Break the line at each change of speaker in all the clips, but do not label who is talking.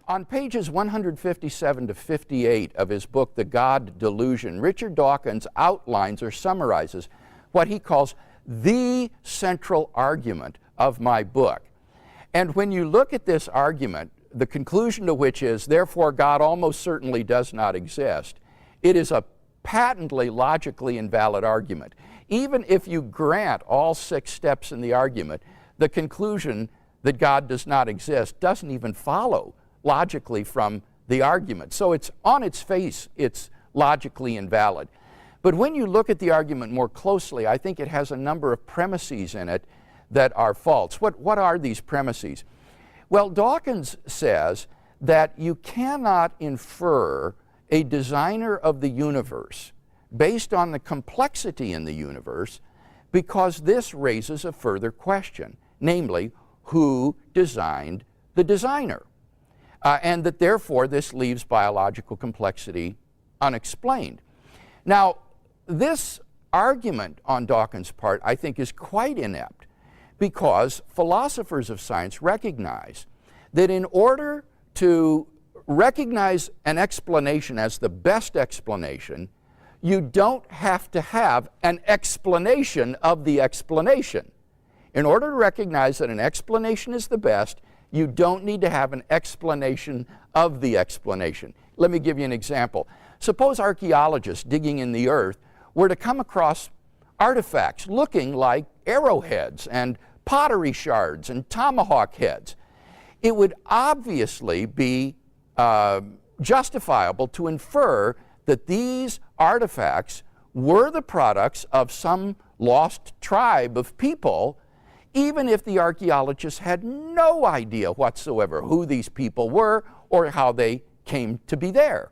On pages 157 to 58 of his book, The God Delusion, Richard Dawkins outlines or summarizes what he calls the central argument of my book. And when you look at this argument, the conclusion to which is, therefore, God almost certainly does not exist, it is a patently logically invalid argument. Even if you grant all 6 steps in the argument, the conclusion that God does not exist doesn't even follow logically from the argument. So it's on its face, it's logically invalid. But when you look at the argument more closely, I think it has a number of premises in it that are false. What are these premises? Well, Dawkins says that you cannot infer a designer of the universe based on the complexity in the universe, because this raises a further question, namely, who designed the designer? And that therefore this leaves biological complexity unexplained. Now, this argument on Dawkins' part, I think, is quite inept, because philosophers of science recognize that in order to recognize an explanation as the best explanation, you don't have to have an explanation of the explanation. In order to recognize that an explanation is the best, you don't need to have an explanation of the explanation. Let me give you an example. Suppose archaeologists digging in the earth were to come across artifacts looking like arrowheads and pottery shards and tomahawk heads. It would obviously be justifiable to infer that these artifacts were the products of some lost tribe of people, even if the archaeologists had no idea whatsoever who these people were or how they came to be there.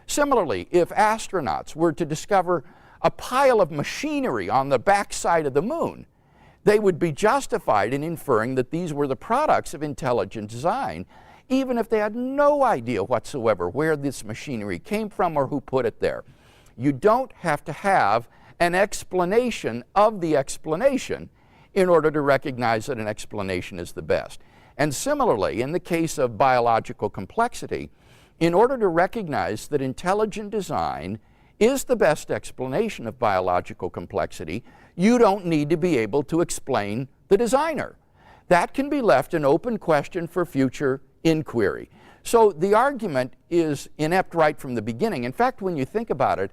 Similarly, if astronauts were to discover a pile of machinery on the backside of the moon, they would be justified in inferring that these were the products of intelligent design, even if they had no idea whatsoever where this machinery came from or who put it there. You don't have to have an explanation of the explanation in order to recognize that an explanation is the best. And similarly, in the case of biological complexity, in order to recognize that intelligent design is the best explanation of biological complexity, you don't need to be able to explain the designer. That can be left an open question for future inquiry. So the argument is inept right from the beginning. In fact, when you think about it,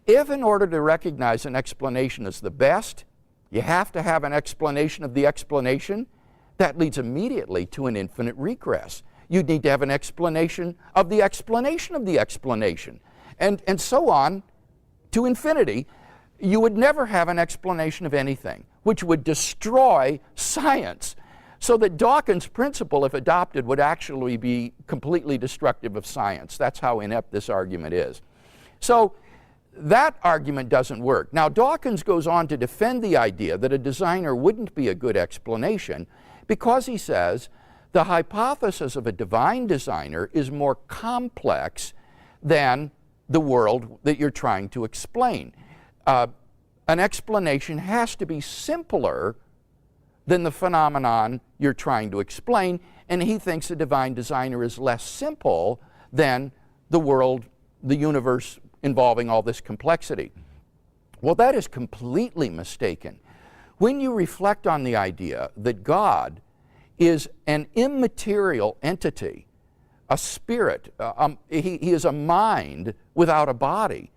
if in order to recognize an explanation as the best, you have to have an explanation of the explanation, that leads immediately to an infinite regress. You need to have an explanation of the explanation of the explanation, and so on to infinity. You would never have an explanation of anything, which would destroy science. So that Dawkins' principle, if adopted, would actually be completely destructive of science. That's how inept this argument is. So that argument doesn't work. Now, Dawkins goes on to defend the idea that a designer wouldn't be a good explanation because he says the hypothesis of a divine designer is more complex than the world that you're trying to explain. An explanation has to be simpler than the phenomenon you're trying to explain, and he thinks a divine designer is less simple than the world, the universe involving all this complexity. Well, that is completely mistaken. When you reflect on the idea that God is an immaterial entity, a spirit, he is a mind without a body,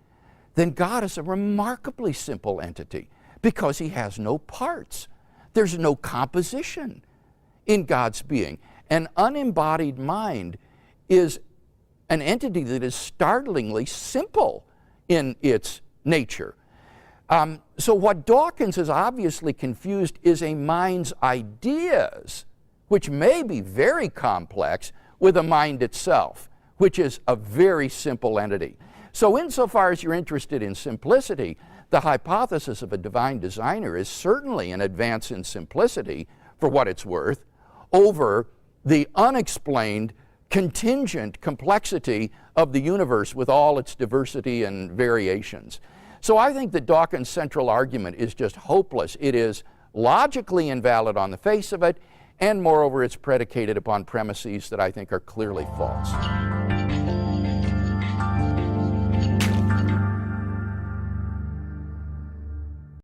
then God is a remarkably simple entity because he has no parts. There's no composition in God's being. An unembodied mind is an entity that is startlingly simple in its nature. So what Dawkins is obviously confused is a mind's ideas, which may be very complex, with a mind itself, which is a very simple entity. So insofar as you're interested in simplicity, the hypothesis of a divine designer is certainly an advance in simplicity, for what it's worth, over the unexplained, contingent complexity of the universe with all its diversity and variations. So I think that Dawkins' central argument is just hopeless. It is logically invalid on the face of it, and moreover, it's predicated upon premises that I think are clearly false.